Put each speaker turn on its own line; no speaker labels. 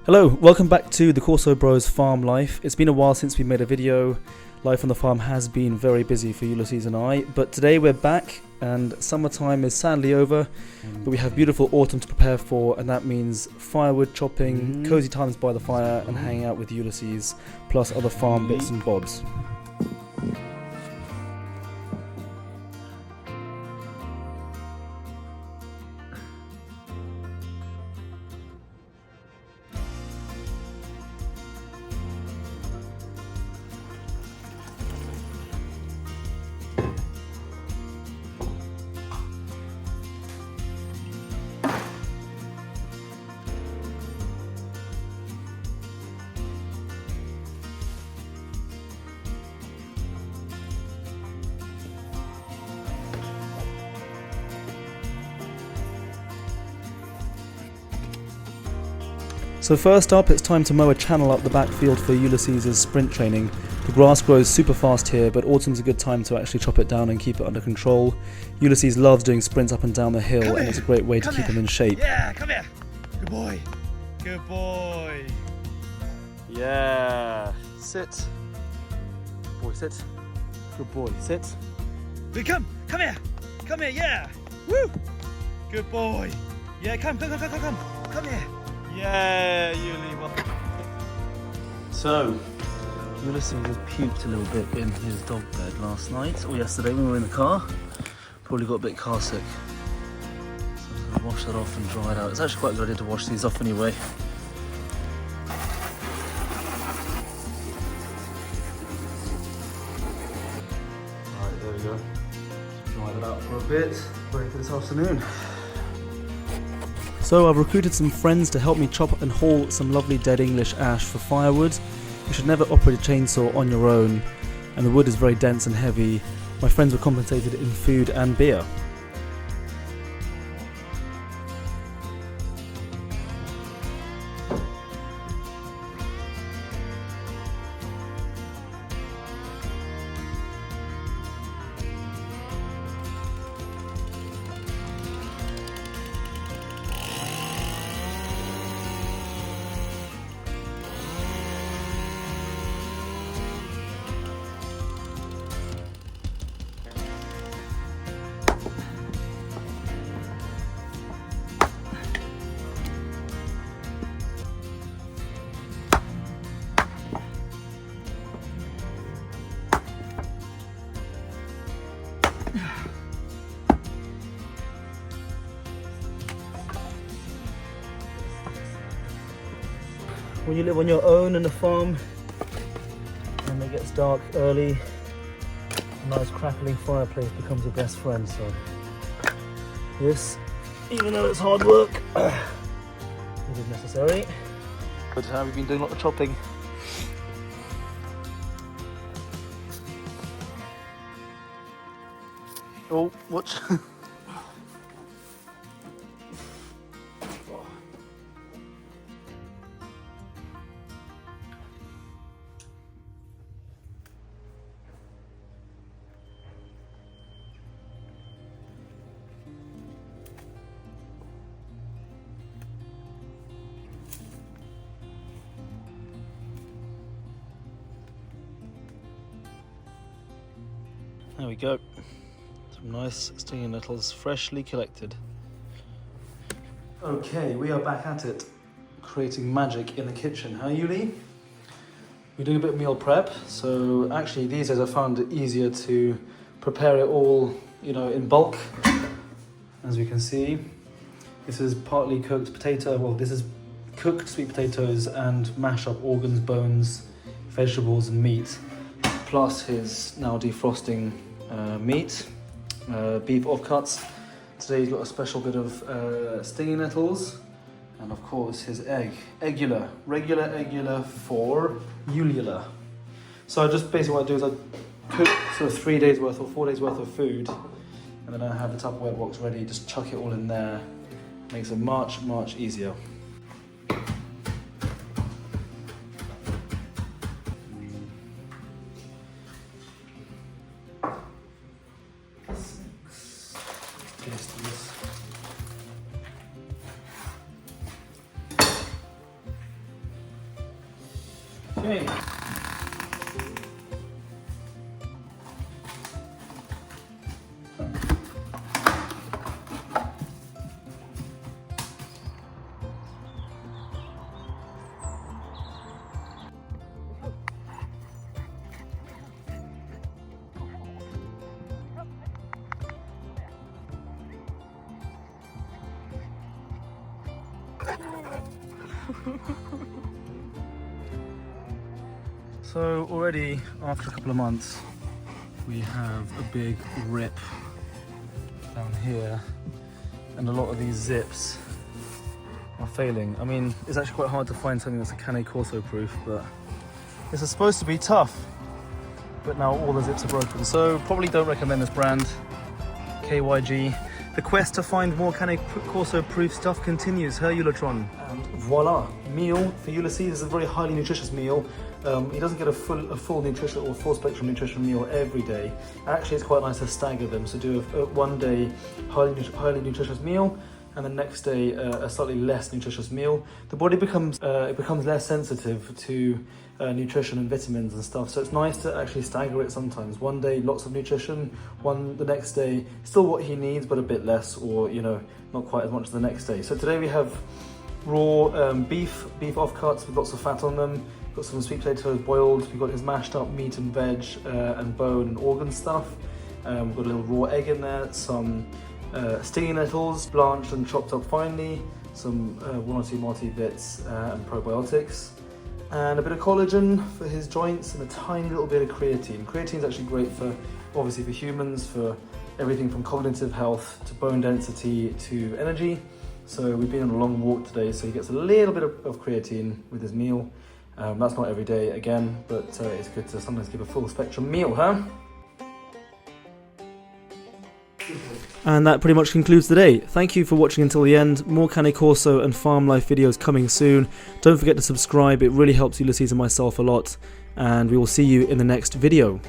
Hello, welcome back to the Corso Bros farm life. It's been a while since we made a video. Life on the farm has been very busy for Ulysses and I, but today we're back and summertime is sadly over, but we have beautiful autumn to prepare for, and that means firewood chopping, cozy times by the fire and hanging out with Ulysses, plus other farm bits and bobs. So first up, it's time to mow a channel up the backfield for Ulysses' sprint training. The grass grows super fast here, but autumn's a good time to actually chop it down and keep it under control. Ulysses loves doing sprints up and down the hill, and it's a great way to keep him in shape.
Yeah, come here. Good boy. Good boy.
Yeah. Sit. Boy, sit. Good boy, sit.
Come here. Come here, yeah. Woo. Good boy. Yeah, come here. Yeah, Yuli.
So, Ulysses has puked a little bit in his dog bed last night, or yesterday when we were in the car. Probably got a bit car sick. So I'm going to wash that off and dry it out. It's actually quite a good idea to wash these off anyway. Alright, there we go. Dry that out for a bit, ready for this afternoon. So I've recruited some friends to help me chop and haul some lovely dead English ash for firewood. You should never operate a chainsaw on your own, and the wood is very dense and heavy. My friends were compensated in food and beer. When you live on your own in a farm and it gets dark early, a nice crackling fireplace becomes your best friend. So this, even though it's hard work, it is necessary. But how have you been doing a lot of chopping? Oh, what? There we go. Some nice stinging nettles, freshly collected. Okay, we are back at it, creating magic in the kitchen. Huh, Yuli? We're doing a bit of meal prep, so actually these days I found it easier to prepare it all, in bulk. As you can see, this is partly cooked potato. Well, this is cooked sweet potatoes and mashed up organs, bones, vegetables, and meat, plus his now defrosting meat, beef offcuts. Today he's got a special bit of stinging nettles, and of course his regular eggula for ulula. So just basically what I do is I cook sort of 3 days worth or 4 days worth of food, and then I have the Tupperware box ready, just chuck it all in there. Makes it much easier. Okay. So already after a couple of months we have a big rip down here and a lot of these zips are failing. I mean, it's actually quite hard to find something that's a Cane Corso proof, but this is supposed to be tough, but now all the zips are broken. So probably don't recommend this brand, KYG. The quest to find more Cane Corso proof stuff continues. Her Eulatron. And voila, meal for Ulysses is a very highly nutritious meal. He doesn't get a full nutrition or full spectrum nutrition meal every day. Actually, it's quite nice to stagger them. So do a one day highly nutritious meal, and the next day a slightly less nutritious meal. The body becomes less sensitive to nutrition and vitamins and stuff. So it's nice to actually stagger it sometimes. One day lots of nutrition, the next day still what he needs but a bit less, or not quite as much as the next day. So today we have raw beef offcuts with lots of fat on them. Got some sweet potatoes boiled. We've got his mashed up meat and veg and bone and organ stuff. We've got a little raw egg in there, some stinging nettles blanched and chopped up finely, some one or two multi-bits and probiotics, and a bit of collagen for his joints, and a tiny little bit of creatine. Creatine is actually great for, obviously for humans, for everything from cognitive health to bone density to energy. So we've been on a long walk today, so he gets a little bit of creatine with his meal. That's not every day again, but it's good to sometimes give a full spectrum meal, huh? And that pretty much concludes the day. Thank you for watching until the end. More Cane Corso and farm life videos coming soon. Don't forget to subscribe, it really helps Ulysses and myself a lot. And we will see you in the next video.